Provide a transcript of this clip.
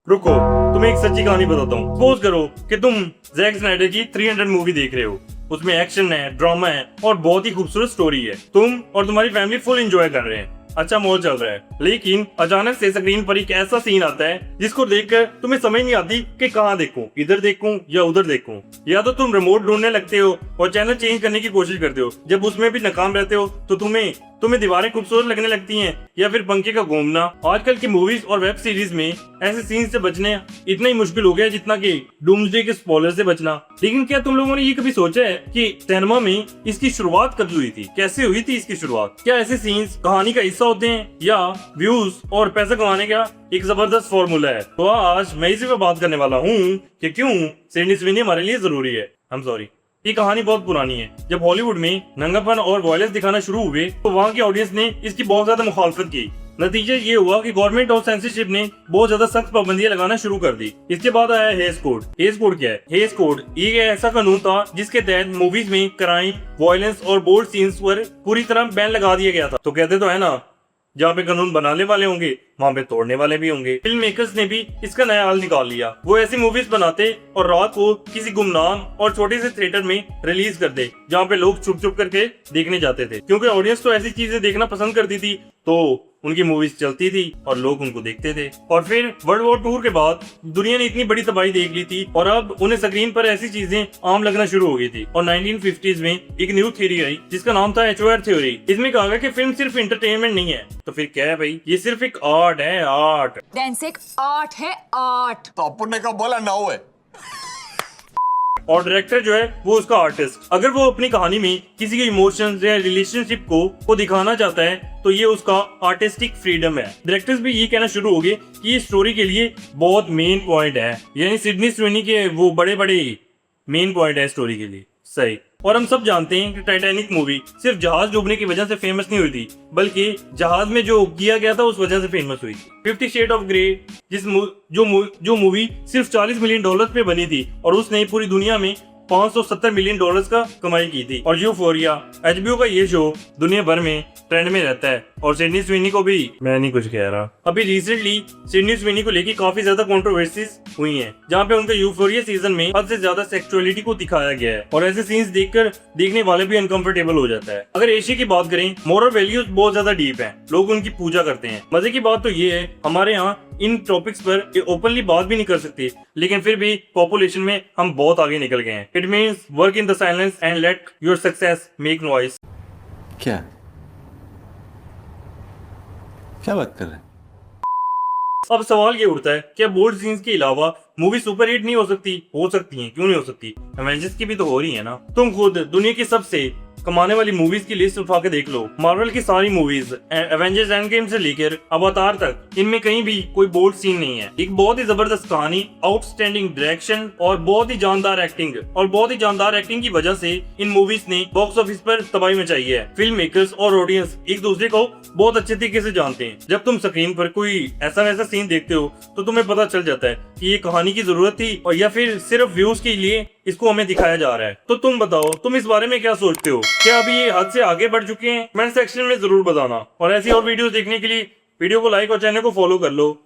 रुको, तुम्हें एक सच्ची कहानी बताता हूँ। सपोज करो कि तुम जैक स्नाइडर की 300 मूवी देख रहे हो। उसमें एक्शन है, ड्रामा है और बहुत ही खूबसूरत स्टोरी है। तुम और तुम्हारी फैमिली फुल एंजॉय कर रहे हैं, अच्छा मौज चल रहा है। लेकिन अचानक से स्क्रीन पर एक ऐसा सीन आता है जिसको देखकर तुम्हें समझ नहीं आती कि कहाँ देखूं, इधर देखूं या उधर देखूं। या तो तुम रिमोट ढूंढने लगते हो और चैनल चेंज करने की कोशिश करते हो। जब उसमें भी नाकाम रहते हो तो तुम्हें दीवारें खूबसूरत लगने लगती हैं या फिर पंखे का घूमना। आजकल की मूवीज और वेब सीरीज में ऐसे सीन से बचने इतना ही मुश्किल हो गया है जितना कि डूम्सडे के स्पॉइलर से बचना। लेकिन क्या तुम लोगों ने ये कभी सोचा है कि सिनेमा में इसकी शुरुआत कब हुई थी, कैसे हुई थी इसकी शुरुआत? क्या ऐसे सीन्स कहानी का हिस्सा होते हैं या व्यूज और पैसा कमाने का एक जबरदस्त फॉर्मूला है? तो आज मैं इसी पे बात करने वाला हूँ कि क्यों सिडनी स्विनी हमारे लिए जरूरी है। I'm sorry। ये कहानी बहुत पुरानी है। जब हॉलीवुड में नंगापन और वायलेंस दिखाना शुरू हुए तो वहाँ की ऑडियंस ने इसकी बहुत ज्यादा मुखालफत की। नतीजा ये हुआ कि गवर्नमेंट और सेंसरशिप ने बहुत ज्यादा सख्त पाबंदियां लगाना शुरू कर दी। इसके बाद आया हेज कोड। हेज कोड क्या है? हेज कोड ये ऐसा कानून था जिसके तहत मूवीज में क्राइम, वायलेंस और बोल्ड सीन्स पर पूरी तरह बैन लगा दिया गया था। तो कहते तो है ना, जहाँ पे कानून बनाने वाले होंगे वहाँ पे तोड़ने वाले भी होंगे। फिल्म मेकर्स ने भी इसका नया हल निकाल लिया। वो ऐसी मूवीज बनाते और रात को किसी गुमनाम और छोटे से थिएटर में रिलीज कर दे जहाँ पे लोग चुप चुप करके देखने जाते थे, क्योंकि ऑडियंस तो ऐसी चीजें देखना पसंद करती थी। तो उनकी मूवीज चलती थी और लोग उनको देखते थे। और फिर वर्ल्ड वॉर टू के बाद दुनिया ने इतनी बड़ी तबाही देख ली थी और अब उन्हें स्क्रीन पर ऐसी चीजें आम लगना शुरू हो गई थी। और 1950s में एक न्यू थ्योरी आई जिसका नाम था HOR थ्योरी। इसमें कहा गया कि फिल्म सिर्फ इंटरटेनमेंट नहीं है। तो फिर क्या है भाई? ये सिर्फ एक आर्ट है, आर्ट। डांस एक आर्ट है, आर्ट। तो अपुन ने कहा बोला ना है। और डायरेक्टर जो है वो उसका आर्टिस्ट। अगर वो अपनी कहानी में किसी के इमोशंस या रिलेशनशिप को दिखाना चाहता है तो ये उसका आर्टिस्टिक फ्रीडम है। डायरेक्टर्स भी ये कहना शुरू हो गए कि ये स्टोरी के लिए बहुत मेन पॉइंट है, यानी सिडनी स्विनी के वो बड़े बड़े मेन पॉइंट है स्टोरी के लिए। सही। और हम सब जानते हैं कि टाइटैनिक मूवी सिर्फ जहाज डूबने की वजह से फेमस नहीं हुई थी, बल्कि जहाज में जो किया गया था उस वजह से फेमस हुई थी। 50 शेड ऑफ ग्रे जो मूवी सिर्फ $40 मिलियन पे बनी थी और उसने पूरी दुनिया में $570 मिलियन का कमाई की थी। और यूफोरिया HBO का ये शो दुनिया भर में ट्रेंड में रहता है। और सिडनी स्विनी को भी मैं नहीं कुछ कह रहा। अभी रिसेंटली सिडनी स्विनी को लेके काफी ज्यादा कंट्रोवर्सीज हुई हैं, जहाँ पे उनका यूफोरिया सीजन में हद से ज्यादा सेक्सुअलिटी को दिखाया गया है और ऐसे सीन्स देखकर देखने वाले भी अनकंफर्टेबल हो जाता है। अगर एशिया की बात करें, मोरल वैल्यूज बहुत ज्यादा डीप है, लोग उनकी पूजा करते हैं। मजे की बात तो ये है हमारे यहाँ इन टॉपिक्स पर ओपनली बात भी नहीं कर सकते, लेकिन फिर भी पॉपुलेशन में हम बहुत आगे निकल गए हैं। It means work in the silence and let your success make noise. क्या बात कर रहे हैं? अब सवाल ये उठता है, क्या बोल्ड सीन्स के अलावा मूवी सुपर हिट नहीं हो सकती? हो सकती है, क्यों नहीं हो सकती? एवेंजर्स की भी तो हो रही है ना। तुम खुद दुनिया की सबसे कमाने वाली मूवीज की लिस्ट उठा के देख लो। मार्वल की सारी मूवीज एवेंजर्स एंड गेम से लेकर अवतार तक, इनमें कहीं भी कोई बोल्ड सीन नहीं है। एक बहुत ही जबरदस्त कहानी, आउटस्टैंडिंग डायरेक्शन और बहुत ही जानदार एक्टिंग की वजह से इन मूवीज ने बॉक्स ऑफिस पर तबाही मचाई है। फिल्म मेकर्स और ऑडियंस एक दूसरे को बहुत अच्छे तरीके से जानते हैं। जब तुम स्क्रीन पर कोई ऐसा वैसा सीन देखते हो तो तुम्हें पता चल जाता है कि ये कहानी की जरूरत थी और या फिर सिर्फ व्यूज के लिए इसको हमें दिखाया जा रहा है। तो तुम बताओ, तुम इस बारे में क्या सोचते हो? क्या अभी ये हद से आगे बढ़ चुके हैं? कमेंट सेक्शन में जरूर बताना। और ऐसी और वीडियोस देखने के लिए वीडियो को लाइक और चैनल को फॉलो कर लो।